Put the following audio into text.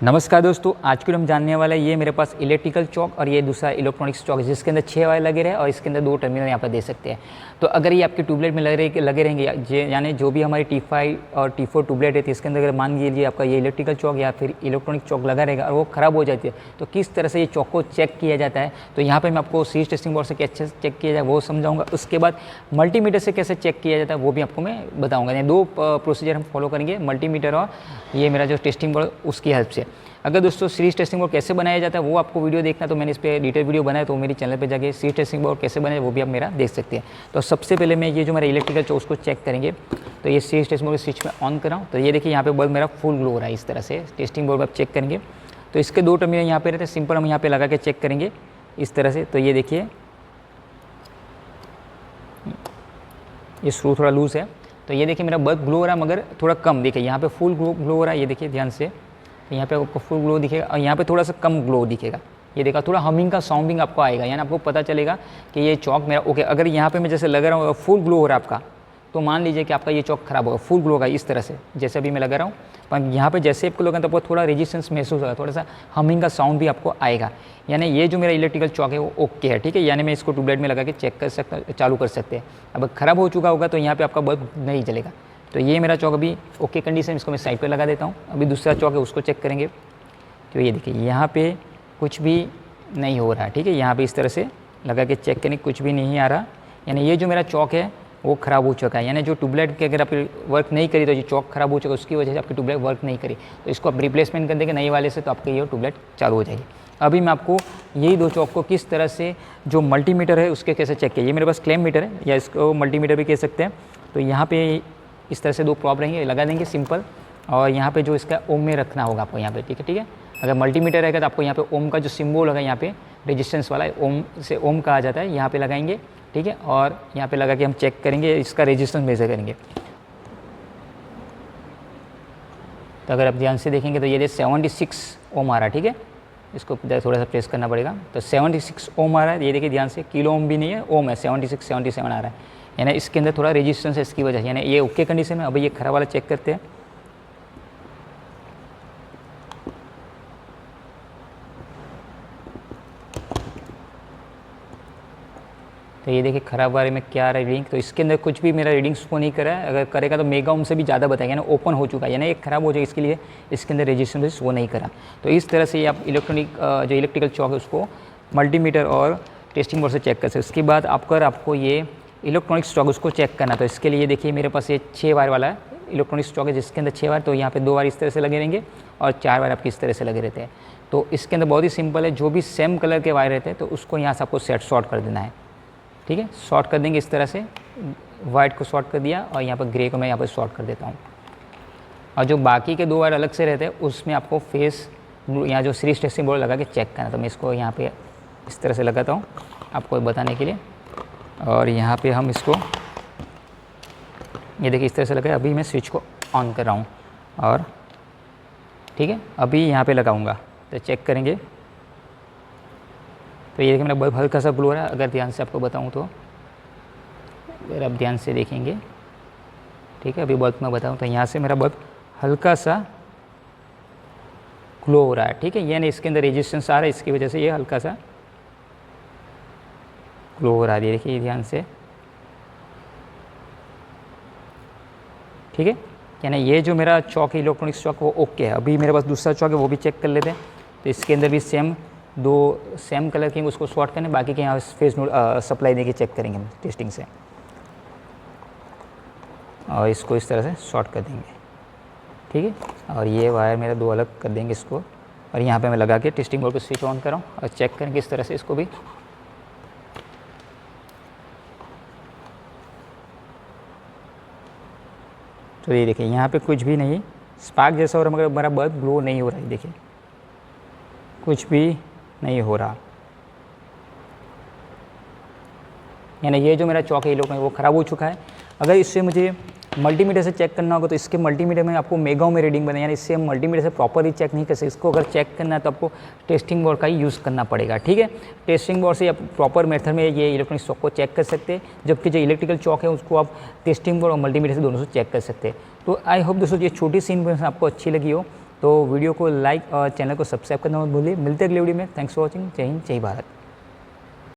नमस्कार दोस्तों, आज की हम जानने वाला है ये मेरे पास इलेक्ट्रिकल चॉक और ये दूसरा इलेक्ट्रॉनिक्स चॉक है जिसके अंदर 6 वायर लगे रहे और इसके अंदर 2 टर्मिनल यहाँ पर दे सकते हैं। तो अगर ये आपके ट्यूबलाइट में लगे रहेंगे यानी जो भी हमारी T5 और T4 ट्यूबलाइट है, तो इसके अंदर अगर मान लीजिए आपका ये इलेक्ट्रिकल चॉक या फिर इलेक्ट्रॉनिक चॉक लगा रहेगा और वो ख़राब हो जाती है, तो किस तरह से ये चॉक को चेक किया जाता है, तो यहाँ पर मैं आपको सीरीज टेस्टिंग बोर्ड से कैसे चेक किया जाए वो समझाऊँगा। उसके बाद मल्टीमीटर से कैसे चेक किया जाता है वो भी आपको मैं बताऊँगा। यानी 2 प्रोसीजर हम फॉलो करेंगे, मल्टीमीटर और ये मेरा जो टेस्टिंग बोर्ड उसकी हेल्प से। अगर दोस्तों सीरीज टेस्टिंग बोर्ड कैसे बनाया जाता है वो आपको वीडियो देखना, तो मैंने इस पर डिटेल वीडियो बनाया, तो मेरी चैनल पे जाके सीरीज टेस्टिंग बोर्ड कैसे बनाए वो भी आप मेरा देख सकते हैं। तो सबसे पहले मैं ये जो मेरा इलेक्ट्रिकल चॉक उसको चेक करेंगे। तो ये सीरीज टेस्टिंग बोर्ड स्विच में ऑन कर रहा हूँ, तो ये देखिए यहाँ पे बल्ब मेरा फुल ग्लो हो रहा है। इस तरह से टेस्टिंग बोर्ड आप चेक करेंगे तो इसके 2 टर्मिनल यहाँ पे रहते हैं, सिंपल हम यहाँ पे लगा के चेक करेंगे इस तरह से। तो ये देखिए ये स्क्रू थोड़ा लूज़ है, तो ये देखिए मेरा बल्ब ग्लो हो रहा है मगर थोड़ा कम। देखिए यहाँ पे फुल ग्लो हो रहा है, ये देखिए ध्यान से, तो यहाँ पे आपको फुल ग्लो दिखेगा और यहाँ पे थोड़ा सा कम ग्लो दिखेगा। ये देखा थोड़ा हमिंग का साउंडिंग आपको आएगा, यानी आपको पता चलेगा कि ये चॉक मेरा ओके। अगर यहाँ पे मैं जैसे लगा रहा हूँ फुल ग्लो हो रहा है आपका, तो मान लीजिए कि आपका ये चॉक खराब होगा, फुल ग्लो होगा इस तरह से जैसे अभी मैं लगा रहा हूँ। पर यहाँ पे जैसे आपको लगा तो आपको थोड़ा रेजिस्टेंस महसूस होगा, थोड़ा सा हमिंग का साउंड भी आपको आएगा। यानी ये जो मेरा इलेक्ट्रिकल चॉक है वो ओके है, ठीक है। यानी मैं इसको ट्यूबलाइट में लगा के चेक कर सकता, चालू कर सकते हैं। अब ख़राब हो चुका होगा तो यहाँ पर आपका बल्ब नहीं जलेगा। तो ये मेरा चॉक अभी ओके कंडीशन, इसको मैं साइड पर लगा देता हूँ। अभी दूसरा चॉक है उसको चेक करेंगे। तो ये देखिए यहाँ पे कुछ भी नहीं हो रहा है, ठीक है। यहाँ पे इस तरह से लगा के चेक करें, कुछ भी नहीं आ रहा। यानी ये जो मेरा चॉक है वो ख़राब हो चुका है। यानी जो ट्यूबलाइट की अगर आप वर्क नहीं करी तो ये चॉक ख़राब हो चुका है, उसकी वजह से आपकी ट्यूबलाइट वर्क नहीं करी, तो इसको आप रिप्लेसमेंट कर देंगे नए वाले से, तो आपकी ये ट्यूबलाइट चालू हो जाएगी। अभी मैं आपको यही 2 चॉक को किस तरह से जो मल्टीमीटर है उसके कैसे चेक किया। ये मेरे पास क्लेम मीटर है या इसको मल्टीमीटर भी कह सकते हैं। तो यहाँ पर इस तरह से 2 प्रॉब रहेंगे, लगा देंगे सिंपल। और यहाँ पे जो इसका ओम में रखना होगा आपको यहाँ पे, ठीक है, ठीक है। अगर मल्टीमीटर रहेगा तो आपको यहाँ पे ओम का जो सिंबल होगा यहाँ पे रेजिस्टेंस वाला है, ओम से ओम कहा जाता है, यहाँ पे लगाएंगे, ठीक है। और यहाँ पे लगा के हम चेक करेंगे, इसका रेजिस्टेंस मेजर करेंगे। तो अगर आप ध्यान से देखेंगे तो ये 76 ओम आ रहा है, ठीक है। इसको थोड़ा सा प्रेस करना पड़ेगा। तो 76 ओम आ रहा है, ये देखिए ध्यान से, किलो ओम भी नहीं है, ओम है, 77 आ रहा है। यानी इसके अंदर थोड़ा रेजिस्टेंस है, इसकी वजह से। यानी ये ओके कंडीशन में। अभी ये खराब वाला चेक करते हैं। तो ये देखिए खराब वाले में क्या आ रहा है रीडिंग, तो इसके अंदर कुछ भी मेरा रीडिंग शो नहीं कर रहा है। अगर करेगा तो मेगा ओम से भी ज़्यादा बताएगा, यानी ओपन हो चुका है, यानी ये खराब हो जाएगा, इसके लिए इसके अंदर रेजिस्टेंस शो नहीं करा। तो इस तरह से ये आप जो इलेक्ट्रिकल चॉक है उसको मल्टीमीटर और टेस्टिंग बोर्ड से चेक कर सकते। उसके बाद आपको ये इलेक्ट्रॉनिक्स चॉक उसको चेक करना, तो इसके लिए देखिए मेरे पास ये 6 वायर वाला इलेक्ट्रॉनिक्स चॉक है जिसके अंदर 6 वायर, तो यहाँ पे 2 वायर इस तरह से लगे रहेंगे और 4 वायर आपके इस तरह से लगे रहते हैं। तो इसके अंदर बहुत ही सिंपल है, जो भी सेम कलर के वायर रहते हैं तो उसको यहाँ से आपको शॉर्ट कर देना है, ठीक है। शॉर्ट कर देंगे इस तरह से, वाइट को शॉर्ट कर दिया और यहाँ पर ग्रे को मैं यहाँ पर शॉर्ट कर देता हूँ। और जो बाकी के 2 वायर अलग से रहते हैं उसमें आपको फेस यहाँ जो सीरीज टेस्टिंग बोर्ड लगा के चेक करना। तो मैं इसको यहाँ पे इस तरह से लगाता हूँ आपको बताने के लिए। और यहाँ पे हम इसको ये देखिए इस तरह से लगाए। अभी मैं स्विच को ऑन कर रहा हूँ और ठीक है, अभी यहाँ पे लगाऊंगा तो चेक करेंगे। तो ये देखिए मेरा बल्ब हल्का सा ग्लो हो रहा है। अगर ध्यान से आपको बताऊँ तो अगर आप ध्यान से देखेंगे, ठीक है, अभी बल्ब मैं बताऊँ तो यहाँ से मेरा बल्ब हल्का सा ग्लो हो रहा है, ठीक है। यानी इसके अंदर रेजिस्टेंस आ रहा है, इसकी वजह से ये हल्का सा ग्लो हो रहा है। ये देखिए ध्यान से, ठीक है। यानी ये जो मेरा चॉक है इलेक्ट्रॉनिक्स चॉक वो ओके है। अभी मेरे पास दूसरा चॉक है वो भी चेक कर लेते हैं। तो इसके अंदर भी सेम कलर के उसको शॉर्ट करने, बाकी के यहाँ फेस सप्लाई देके चेक करेंगे हम टेस्टिंग से। और इसको इस तरह से शॉर्ट कर देंगे, ठीक है। और ये वायर मेरा 2 अलग कर देंगे इसको। और यहाँ पे मैं लगा के टेस्टिंग बोर्ड को स्विच ऑन कर रहा हूँ और चेक करेंगे इस तरह से इसको भी। तो ये देखिए यहाँ पे कुछ भी नहीं स्पार्क जैसा हो रहा है, मगर मेरा बल्ब ग्लो नहीं हो रहा है। देखिए कुछ भी नहीं हो रहा। यानी ये जो मेरा चॉक है वो ख़राब हो चुका है। अगर इससे मुझे मल्टीमीटर से चेक करना होगा तो इसके मल्टीमीटर में आपको मेगाओं में रीडिंग बने, यानी इससे हम मल्टीमीटर से प्रॉपरली चेक नहीं कर सकते। इसको अगर चेक करना है तो आपको टेस्टिंग बोर्ड का ही यूज़ करना पड़ेगा, ठीक है। टेस्टिंग बोर्ड से आप प्रॉपर मेथड में ये इलेक्ट्रॉनिक चॉक को चेक कर सकते हैं, जबकि जो इलेक्ट्रिकल चॉक है उसको आप टेस्टिंग बोर्ड और मल्टीमीटर से दोनों से चेक कर सकते हैं। तो आई होप दोस्तों ये छोटी सी इन्फॉर्मेशन आपको अच्छी लगी हो। तो वीडियो को लाइक और चैनल को सब्सक्राइब करना मत भूलिए। मिलते हैं अगले वीडियो में। Thanks for watching. जय हिंद, जय भारत।